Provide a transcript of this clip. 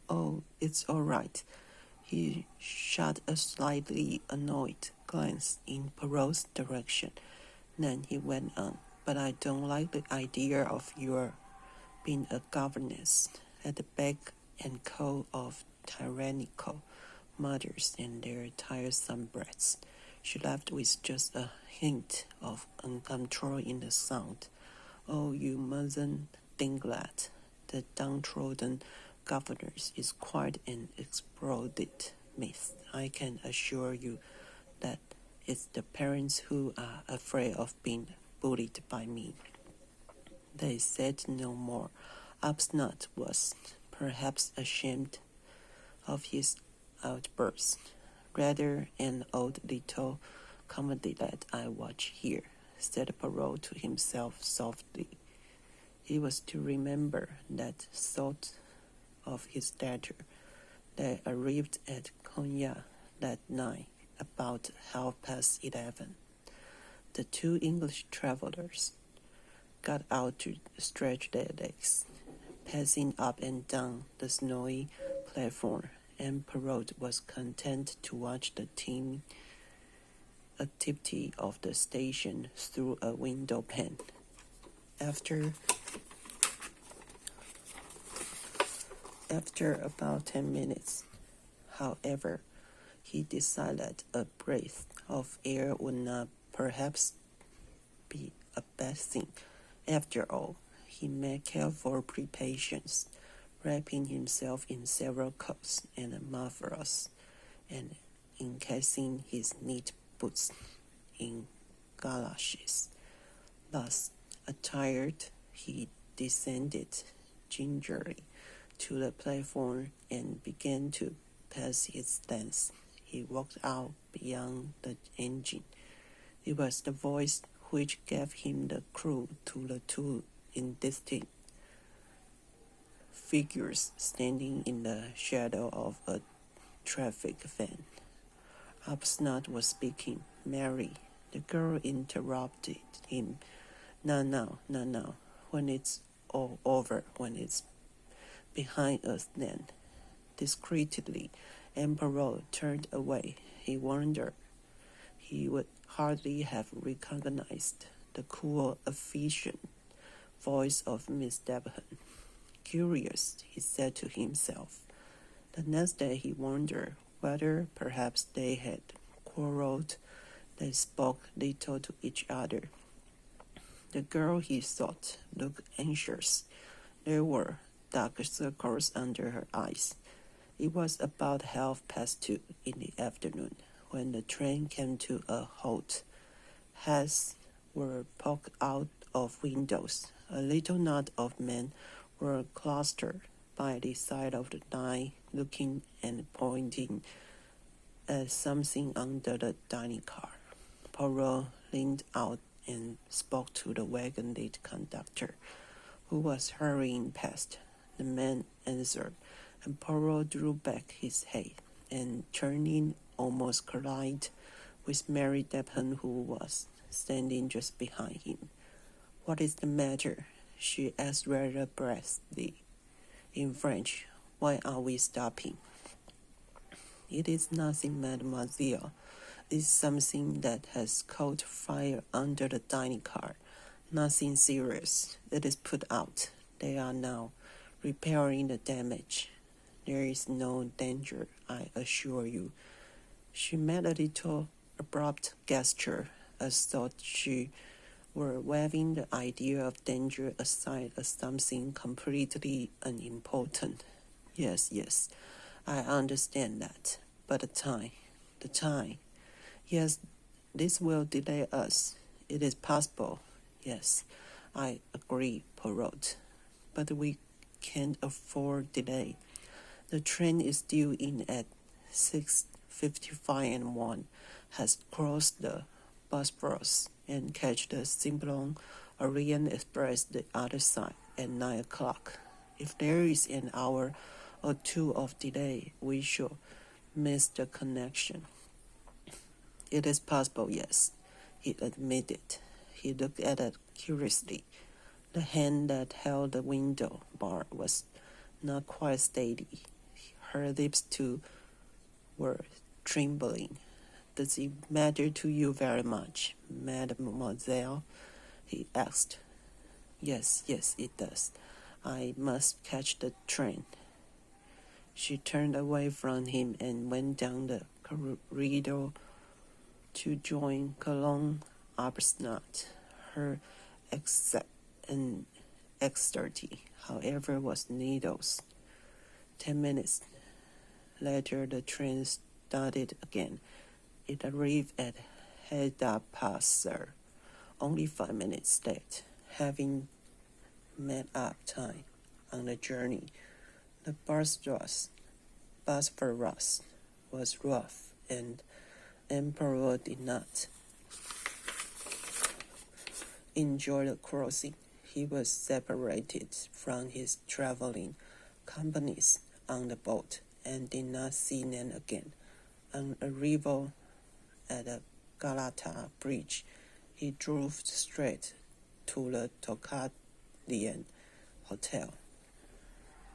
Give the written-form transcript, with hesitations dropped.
Oh, it's all right. He shot a slightly annoyed glance in Perrault's direction. Then he went on. But I don't like the idea of your being a governess at the beck and call of tyrannical mothers and their tiresome brats. She left with just a hint of uncontrol in the sound. Oh, you mustn't think that. The downtrodden governess is quite an exploded myth. I can assure you that it's the parents who are afraid of being bullied by me. They said no more. Arbuthnot was perhaps ashamed of his outburst. Rather an odd little comedy that I watch here, said Perrault to himself softly. He was to remember that thought of his letter. They arrived at Cognac that night about 11:30. The two English travellers got out to stretch their legs, passing up and down the snowy platform, and Perrault was content to watch the team activity of the station through a window pane. After about 10 minutes, however, he decided a breath of air would not perhaps be a bad thing. After all, he made careful preparations, wrapping himself in several coats and mufflers, and encasing his neat boots in galoshes. Thus attired, he descended gingerly to the platform and began to pass his length. He walked out beyond the engine. It was the voice which gave him the clue to the two indistinct figures standing in the shadow of a traffic van. Arbuthnot was speaking. Mary, the girl interrupted him. No. When it's all over, when it's behind us then. Discreetly, Perrault turned away. He wondered. He would hardly have recognized the cool, efficient voice of Miss Debenham. Curious, he said to himself. The next day he wondered whether perhaps they had quarreled. They spoke little to each other. The girl, he thought, looked anxious. There were dark circles under her eyes. It was about 2:30 in the afternoon when the train came to a halt. Heads were poked out of windows. A little knot of men were clustered by the side of the line, looking and pointing at something under the dining car. Perrault leaned out and spoke to the wagon-lead conductor, who was hurrying past. The man answered, and Perrault drew back his head, and turning almost collided with Mary Debenham, who was standing just behind him. What is the matter? She asked rather breathlessly. In French, why are we stopping? It is nothing, mademoiselle. It is something that has caught fire under the dining car. Nothing serious. It is put out. They are now repairing the damage. There is no danger, I assure you. She made a little abrupt gesture, as though she were waving the idea of danger aside as something completely unimportant. Yes, I understand that. But the time. Yes, this will delay us. It is possible. Yes, I agree, Perrault. But we can't afford delay. The train is due in at 6:55 and one has crossed the Bosphorus and catch the Simplon Orient Express the other side at 9 o'clock. If there is an hour or two of delay, we shall miss the connection. It is possible, yes, he admitted. He looked at it curiously. The hand that held the window bar was not quite steady. Her lips too were trembling. "Does it matter to you very much, mademoiselle?" he asked. Yes, it does. I must catch the train." She turned away from him and went down the corridor to join Cologne Arbuthnot. Her ecstasy, however, was needles. 10 minutes later, the train started again. It arrived at 8:15, only 5 minutes late, having made up time on the journey. The Bosphorus was rough, and Emperor did not enjoy the crossing. He was separated from his traveling companions on the boat and did not see them again. On arrival at the Galata Bridge, he drove straight to the Tocatlian Hotel.